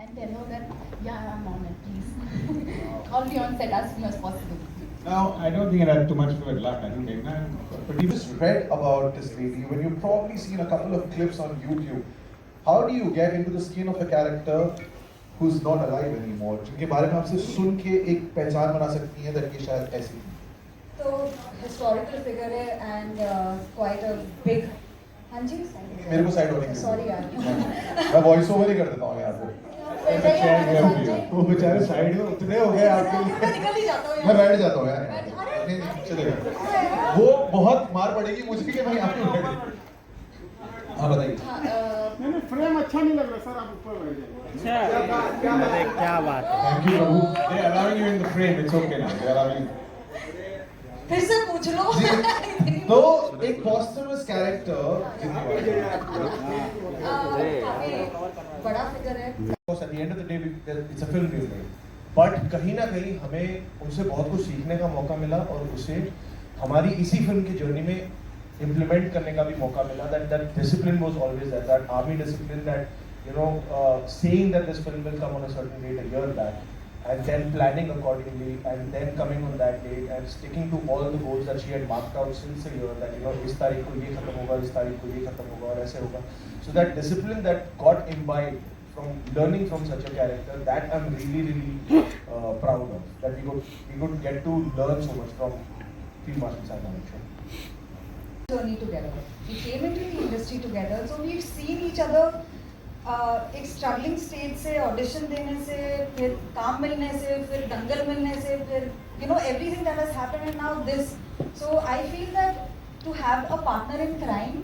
and tell her that, yeah, I'm on it, please. Call me on set as soon as possible. Now, I don't think it had too much to do with luck. I think Meghna But you just read about this lady when you've probably seen a couple of clips on YouTube. How do you get into the skin of a character who's not alive anymore? जिनके बारे में आपसे सुन के एक पहचान बना सकती हैं that ये शायद ऐसी थी. तो historical figure है and quite a big. हाँ जी. मेरे को साइड होने की. Sorry यार. मैं वॉइस ओवर ही कर देता हूँ यहाँ पे. वो बेचारे साइड में उतने हो गए आपके लिए. मैं निकल ही जाता हूँ. मैं बैठ जाता हूँ यार. नहीं चलेगा. वो बहुत मार पड़ेगी मुझे कि मैं यहाँ पे बैठ. हाँ बताइए. नहीं फ्रेम अच्छा नहीं लग रहा सर, आप ऊपर बैठ जाइए. क्या बात है. Thank you, Prabhu. They are allowing you in the frame. It's okay now. They are allowing. फिर से पूछ लो. तो एक posthumous character काफी बड़ा फिगर है. At the end of the day, it's a film we've made. But कहीं ना कहीं हमें उनसे बहुत कुछ सीखने का मौका मिला और उसे हमारी इसी फिल्म की जर्नी में implement करने का भी मौका मिला. That discipline was always there. That army discipline, that saying that this film will come on a certain date a year back, and then planning accordingly, and then coming on that date and sticking to all the goals that she had marked out since a year. That इस तारीख को ये खत्म होगा, इस तारीख को ये खत्म होगा और ऐसे होगा. So that discipline that got imbibed from learning from such a character, that I'm really proud of. That we could get to learn so much from Field Marshal Sam Manekshaw. Journey together. We came into the industry together, so we've seen each other. एक struggling stage से audition देने से, फिर काम मिलने से, फिर दंगल मिलने से, फिर everything that has happened and now this. So I feel that to have a partner in crime,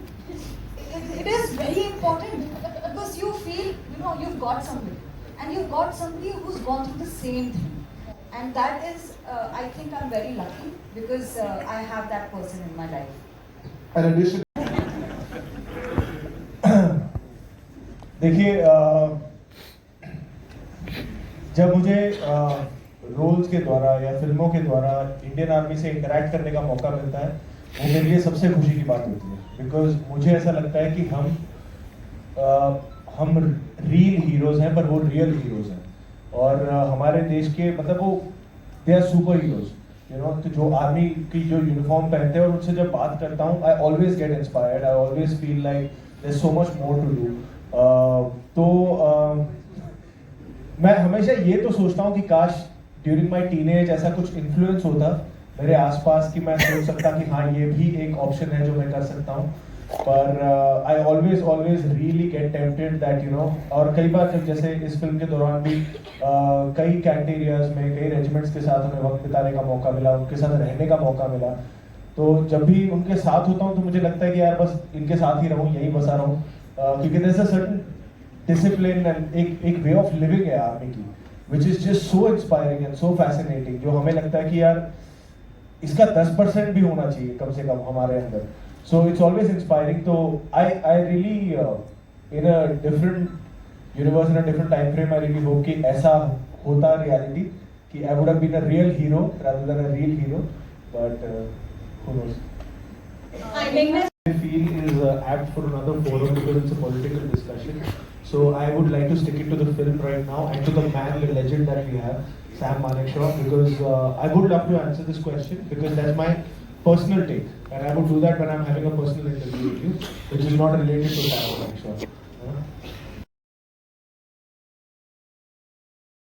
it is very important because you feel you've got somebody and you've got somebody who's gone through the same thing, and that is I think I'm very lucky because I have that person in my life. In addition. देखिए जब मुझे roles के द्वारा या फिल्मों के द्वारा Indian army से इंटरैक्ट करने का मौका मिलता है, वो मेरे लिए सबसे खुशी की बात होती है. बिकॉज मुझे ऐसा लगता है कि हम रियल हीरोज हैं, पर वो रियल हीरोज हैं और हमारे देश के मतलब वो दे आर सुपर हीरोज. तो जो आर्मी की जो यूनिफॉर्म पहनते हैं और उनसे जब बात करता हूँ, I always get inspired. I always feel like there is so much more to do. तो मैं हमेशा ये तो सोचता हूँ कि काश ड्यूरिंग माई टीनेज ऐसा कुछ इन्फ्लुएंस होता मेरे आसपास कि मैं सोच सकता कि हाँ ये भी एक ऑप्शन है जो मैं कर सकता हूँ. पर I always really get tempted that और कई बार जब जैसे इस फिल्म के दौरान भी कई कैंटेरियाज में कई रेजिमेंट्स के साथ हमें वक्त बिताने का मौका मिला, उनके साथ रहने का मौका मिला. तो जब भी उनके साथ होता हूँ तो मुझे लगता है कि यार बस इनके साथ ही रहूँ, यहीं बसा रहूँ. क्योंकि there's a certain discipline and एक way of living है आर्मी की, which is just so inspiring and so fascinating, जो हमें लगता है कि यार इसका 10% भी होना चाहिए कम से कम हमारे अंदर. So it's always inspiring. तो I really in a different universe, in a different time frame, I really hope कि ऐसा होता reality कि I would have been a real hero rather than a real hero, but who knows. I feel is apt for another forum because it's a political discussion. So I would like to stick it to the film right now and to the man, the legend that we have, Sam Manekshaw, because I would love to answer this question because that's my personal take, and I would do that when I'm having a personal interview with you, which is not related to Sam Manekshaw.